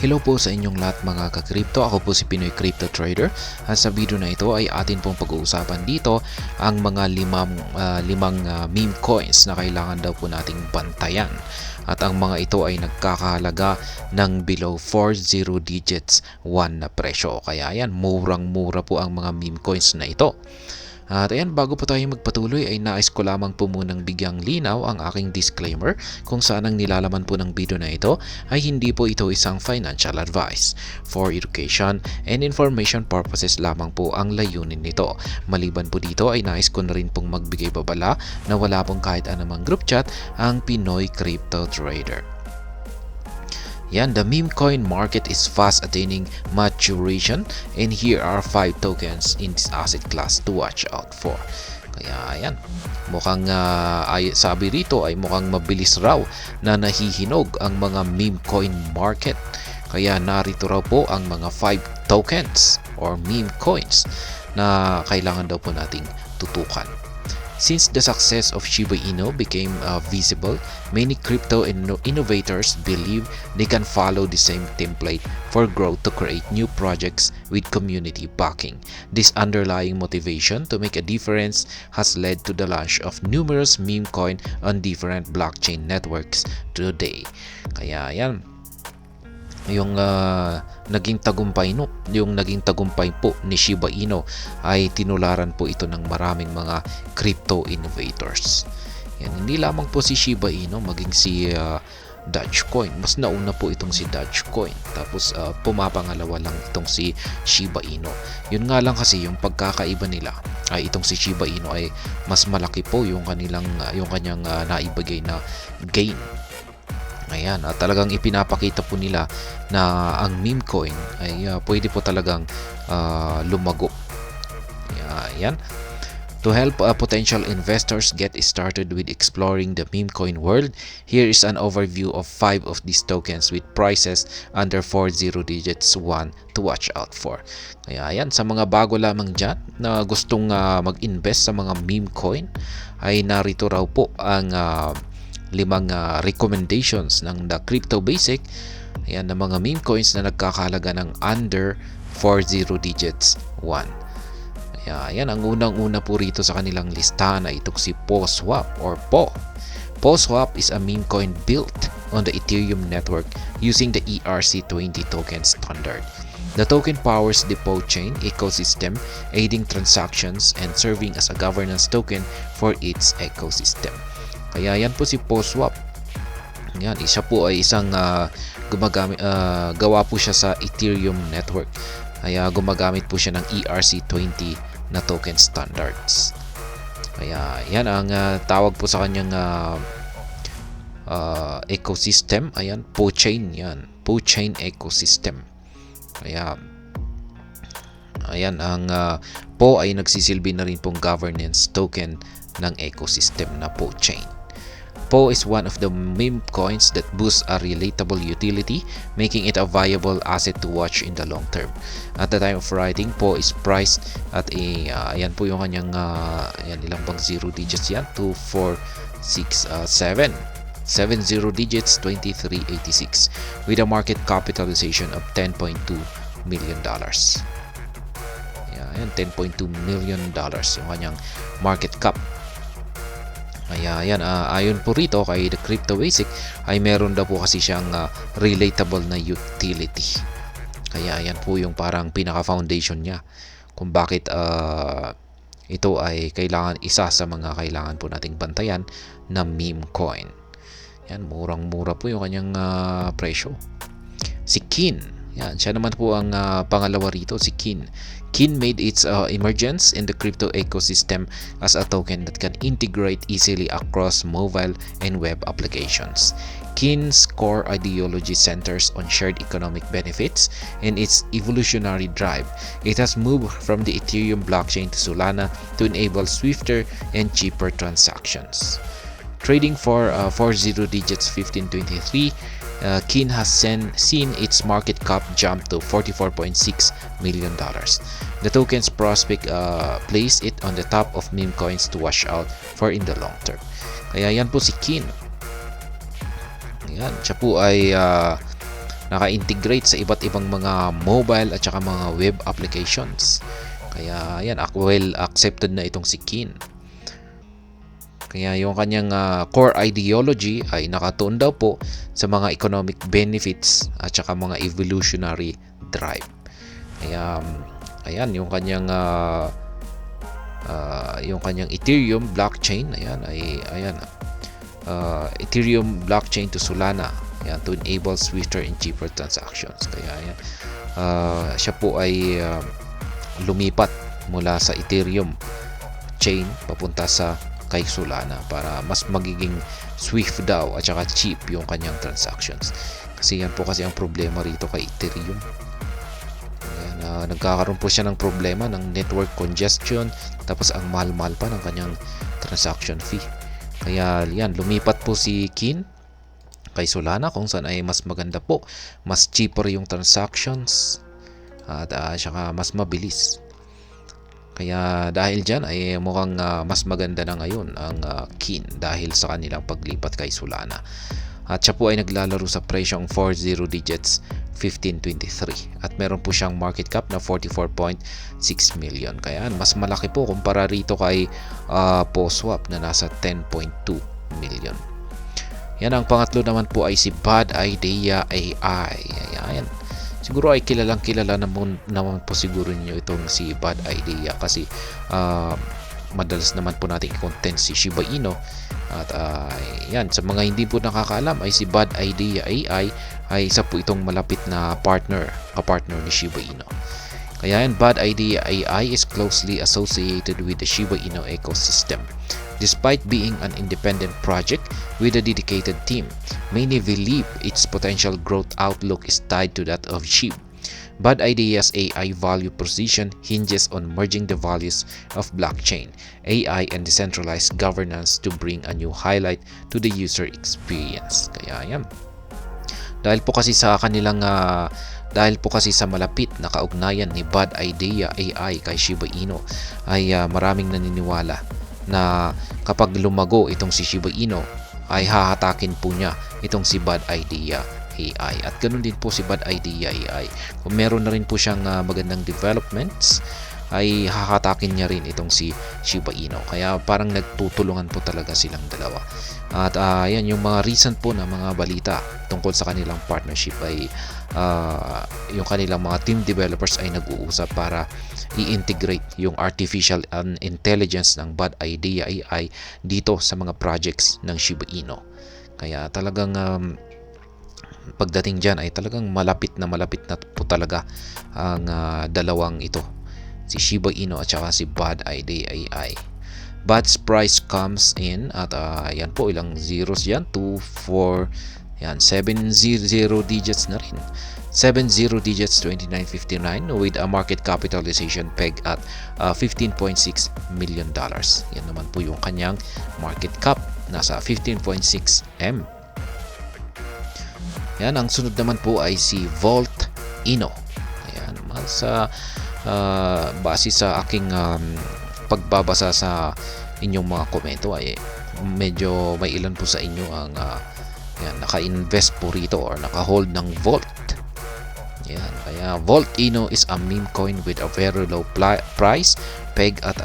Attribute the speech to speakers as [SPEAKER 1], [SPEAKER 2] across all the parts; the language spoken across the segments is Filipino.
[SPEAKER 1] Hello po sa inyong lahat mga ka-crypto. Ako po si Pinoy Crypto Trader. At sa video na ito ay atin pong pag-uusapan dito ang mga limang meme coins na kailangan daw po nating bantayan. At ang mga ito ay nagkakahalaga ng below 40 digits 1 na presyo. Kaya yan, murang-mura po ang mga meme coins na ito. At ayan, bago po tayo magpatuloy ay nais ko lamang po munang bigyang linaw ang aking disclaimer kung saan ang nilalaman po ng video na ito ay hindi po ito isang financial advice. For education and information purposes lamang po ang layunin nito. Maliban po dito ay nais ko na rin pong magbigay babala na wala pong kahit anumang group chat ang Pinoy Crypto Trader. Yan, the meme coin market is fast attaining maturation and here are 5 tokens in this asset class to watch out for. Kaya yan, mukhang sabi rito ay mukhang mabilis raw na nahihinog ang mga meme coin market. Kaya narito raw po ang mga 5 tokens or meme coins na kailangan daw po nating tutukan. Since the success of Shiba Inu became visible, many crypto innovators believe they can follow the same template for growth to create new projects with community backing. This underlying motivation to make a difference has led to the launch of numerous meme coin on different blockchain networks today. Kaya yan, yung naging tagumpay po ni Shiba Inu ay tinularan po ito ng maraming mga crypto innovators. Yan, hindi lamang po si Shiba Inu, maging si Dogecoin. Mas nauna po itong si Dogecoin. Tapos pumapangalawa lang itong si Shiba Inu. Yun nga lang kasi yung pagkakaiba nila ay itong si Shiba Inu ay mas malaki po yung kanyang naibigay na gain. Ayan, at talagang ipinapakita po nila na ang meme coin ay pwede po talagang lumago. Ayan. To help potential investors get started with exploring the meme coin world, here is an overview of 5 of these tokens with prices under 40 digits 1 to watch out for. Kaya ayan, sa mga bago lamang dyan na gustong mag-invest sa mga meme coin, ay narito raw po ang 5 recommendations ng The Crypto Basic. Ayan, ng mga meme coins na nagkakahalaga ng under 40 digits 1. Ayan, ang unang-una po rito sa kanilang listahan ay itong si PoSwap or PO. PoSwap is a meme coin built on the Ethereum network using the ERC20 token standard. The token powers the PO chain ecosystem, aiding transactions and serving as a governance token for its ecosystem. Kaya yan po si PoSwap. Yan, isa po ay isang gawa po siya sa Ethereum network. Kaya gumagamit po siya ng ERC20 na token standards. Kaya yan ang tawag po sa kanyang ecosystem. Ayan, PoChain yan. PoChain ecosystem. Kaya ayan, ang Po ay nagsisilbi na rin pong governance token ng ecosystem na PoChain. Po is one of the meme coins that boosts a relatable utility, making it a viable asset to watch in the long term. At the time of writing, Po is priced at ayan po yung kanyang ayan, ilang bang 0 digits yan? 2, 4, 6, 7. 70 digits, 2386 with a market capitalization of $10.2 million. Ayan, $10.2 million yung kanyang market cap. Ayan, ayon po rito kay The Crypto Basic ay meron daw po kasi siyang relatable na utility. Kaya ayan po yung parang pinaka-foundation niya kung bakit ito ay isa sa mga kailangan po nating bantayan na meme coin. Yan, murang-mura po yung kanyang presyo. Si Kin, yan, siya naman po ang pangalawa rito, si Kin. Kin made its emergence in the crypto ecosystem as a token that can integrate easily across mobile and web applications. Kin's core ideology centers on shared economic benefits and its evolutionary drive. It has moved from the Ethereum blockchain to Solana to enable swifter and cheaper transactions. Trading for 40 digits 1523, Kin has seen its market cap jump to $44.6 million. The token's prospect place it on the top of meme coins to watch out for in the long term. Kaya yan po si Kin. Ayan, siya po ay naka-integrate sa iba't ibang mga mobile at saka mga web applications. Kaya yan, well accepted na itong si Kin. Kaya yung kanyang core ideology ay nakatuon daw po sa mga economic benefits at saka mga evolutionary drive. Kaya ayan yung kanyang Ethereum blockchain, Ethereum blockchain to Solana, ayan, to enable swifter and cheaper transactions. Kaya ayan, siya po ay lumipat mula sa Ethereum chain papunta sa kay Solana para mas magiging swift daw at saka cheap yung kanyang transactions. Kasi yan po kasi ang problema rito kay Ethereum. Ayan, nagkakaroon po siya ng problema ng network congestion, tapos ang mahal-mahal pa ng kanyang transaction fee. Kaya yan, lumipat po si Kin kay Solana kung saan ay mas maganda po, mas cheaper yung transactions at saka mas mabilis. Kaya dahil dyan ay mukhang mas maganda na ngayon ang Kin dahil sa kanilang paglipat kay Solana. At siya po ay naglalaro sa presyong 40 digits 1523 at meron po siyang market cap na 44.6 million. Kaya mas malaki po kumpara rito kay POSWAP na nasa 10.2 million. Yan, ang pangatlo naman po ay si Bad Idea AI. Ayan. Siguro ay kilala naman po siguro niyo itong si Bad Idea kasi madalas naman po natin i-content si Shiba Inu. At yan, sa mga hindi po nakakaalam ay si Bad Idea AI ay isa po itong malapit na kapartner ni Shiba Inu. Kaya yan, Bad Idea AI is closely associated with the Shiba Inu ecosystem. Despite being an independent project with a dedicated team, many believe its potential growth outlook is tied to that of SHIB. Bad Idea's AI value proposition hinges on merging the values of blockchain, AI, and decentralized governance to bring a new highlight to the user experience. Kaya yan. Dahil po kasi sa malapit na kaugnayan ni Bad Idea AI kay Shiba Inu ay maraming naniniwala na kapag lumago itong si Shiba Inu ay hahatakin po niya itong si Bad Idea AI. At ganoon din po si Bad Idea AI. Kung meron na rin po siyang magandang developments ay hahatakin niya rin itong si Shiba Inu. Kaya parang nagtutulungan po talaga silang dalawa. At yan yung mga recent po na mga balita tungkol sa kanilang partnership ay yung kanilang mga team developers ay nag-uusap para i-integrate yung artificial intelligence ng Bad Idea AI dito sa mga projects ng Shiba Inu. Kaya talagang pagdating dyan ay talagang malapit na po talaga ang dalawang ito, si Shiba Inu at saka si Bad Idea AI. Bad's price comes in at yan po, ilang zeros yan, 2, 4, yan, 7 0 digits na rin. 70 digits 2959 with a market capitalization peg at $15.6 million. Yan naman po yung kanyang market cap, nasa 15.6 M. Yan, ang sunod naman po ay si Volt Inu. Ayan, base sa aking pagbabasa sa inyong mga komento ay medyo may ilan po sa inyo ang naka-invest po rito or naka-hold ng Volt. Yan, kaya Volt Inu is a meme coin with a very low price peg at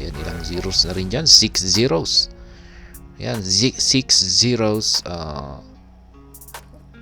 [SPEAKER 1] yan, ilang zeros na rin dyan, 6 zeros. Yan, 6 zeros,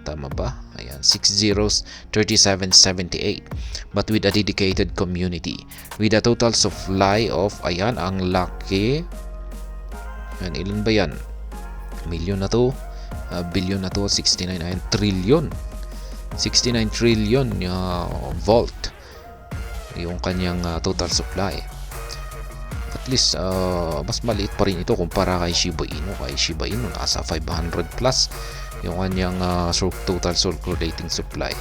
[SPEAKER 1] tama ba? Ayan, 6 zeros, 3778, but with a dedicated community with a total supply of, ayan, ang laki. Ayan, ilan ba yan? Million na to, billion na to, 69, ayan, trillion. 69 trillion volt yung kanyang total supply. At least mas maliit pa rin ito kumpara kay Shiba Inu. Kay Shiba Inu nasa 500 plus yung kanyang total circulating supply.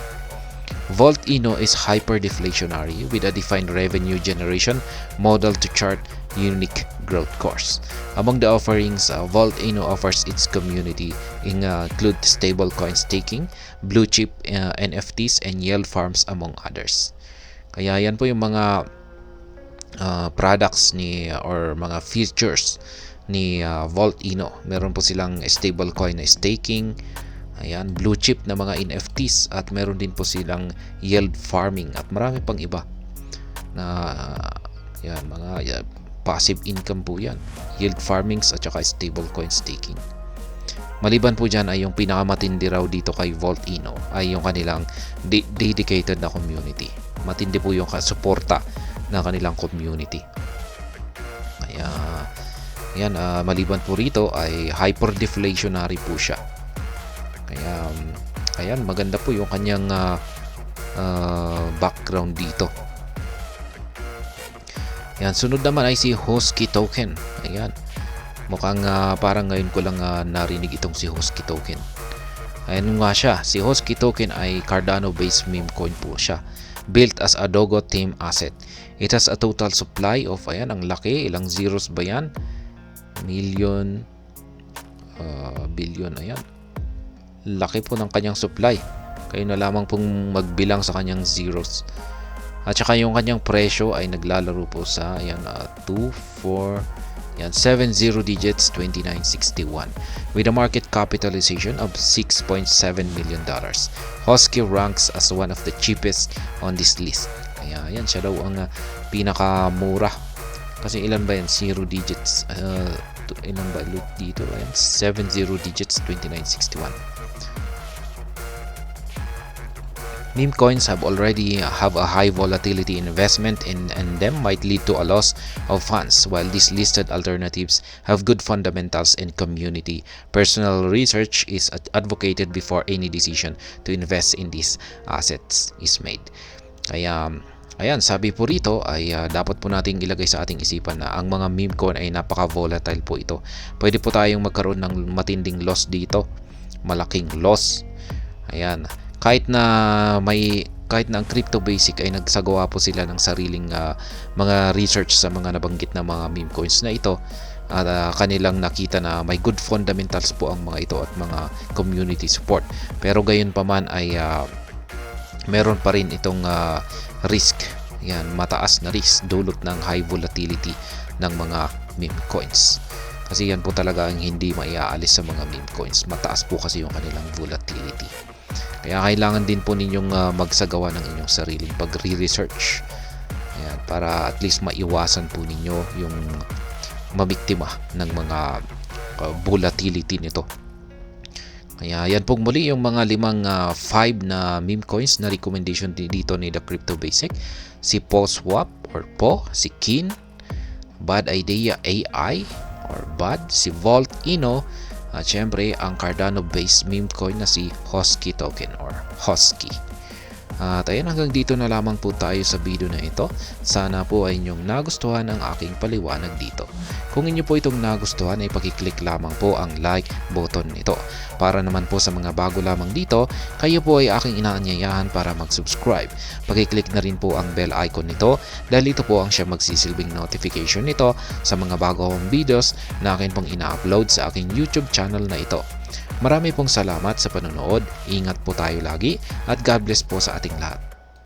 [SPEAKER 1] Volt Inu is hyper-deflationary with a defined revenue generation model to chart unique growth course. Among the offerings, Volt Inu offers its community include stablecoin staking, blue chip NFTs, and yield farms among others. Kaya yan po yung mga products or mga features ni Volt Inu. Meron po silang stablecoin na staking, Ayan, blue chip na mga NFTs at meron din po silang yield farming at marami pang iba na yan, mga passive income po yan. Yield farmings at saka stablecoin staking. Maliban po dyan ay yung pinakamatindi raw dito kay Vault Ino ay yung kanilang dedicated na community. Matindi po yung suporta ng kanilang community. Kaya yan, maliban po rito ay hyperdeflationary po siya. Kaya ayan, maganda po yung kanyang background dito. Yan, sunod naman ay si Hosky Token. Ayan, mukhang parang ngayon ko lang narinig itong si Hosky Token. Ayan nga siya, si Hosky Token ay Cardano based meme coin po siya, built as a Dogo theme asset. It has a total supply of, ayan, ang laki, ilang zeros ba yan? Million, billion, ayan. Laki po ng kanyang supply. Kayo na lamang pong magbilang sa kanyang zeros. At saka yung kanyang presyo ay naglalaro po sa, ayan, 2, 4, yan, 7 0 digits, 2961 with a market capitalization of $6.7 million. Hosky ranks as one of the cheapest on this list. Kaya yan, siya daw ang pinakamura. Kasi ilan ba yan? 0 digits. Ilan ba dito? Ayan, 7 0 digits, 2961. Meme coins have already have a high volatility investment and them might lead to a loss of funds, while these listed alternatives have good fundamentals and community. Personal research is advocated before any decision to invest in these assets is made. Kaya ayan, sabi po rito ay dapat po nating ilagay sa ating isipan na ang mga meme coin ay napaka-volatile po ito. Pwede po tayong magkaroon ng matinding loss dito, malaking loss. Ayan, kahit na ang Crypto Basic ay nagsagawa po sila ng sariling mga research sa mga nabanggit na mga meme coins na ito, at kanilang nakita na may good fundamentals po ang mga ito at mga community support. Pero gayon pa man ay meron pa rin itong risk. Yan, mataas na risk dulot ng high volatility ng mga meme coins. Kasi yan po talaga ang hindi maiaalis sa mga meme coins. Mataas po kasi yung kanilang volatility. Kaya kailangan din po ninyong magsagawa ng inyong sariling pagre-research. Ayan, para at least maiwasan po ninyo yung mabiktima ng mga volatility nito. Kaya yan pong muli yung mga 5 na meme coins na recommendation dito ni The Crypto Basic. Si PoSwap or Po, si Kin, Bad Idea AI or Bad, si Vault Ino, at syempre ang Cardano based meme coin na si Hosky Token or Hosky. At ayan, hanggang dito na lamang po tayo sa video na ito. Sana po ay inyong nagustuhan ang aking paliwanag dito. Kung inyo po itong nagustuhan ay pakiclick lamang po ang like button nito. Para naman po sa mga bago lamang dito, kayo po ay aking inaanyayahan para mag-subscribe. Pakiclick na rin po ang bell icon nito dahil ito po ang siya magsisilbing notification nito sa mga bago kong videos na akin pong ina-upload sa aking YouTube channel na ito. Marami pong salamat sa panonood, ingat po tayo lagi at God bless po sa ating lahat.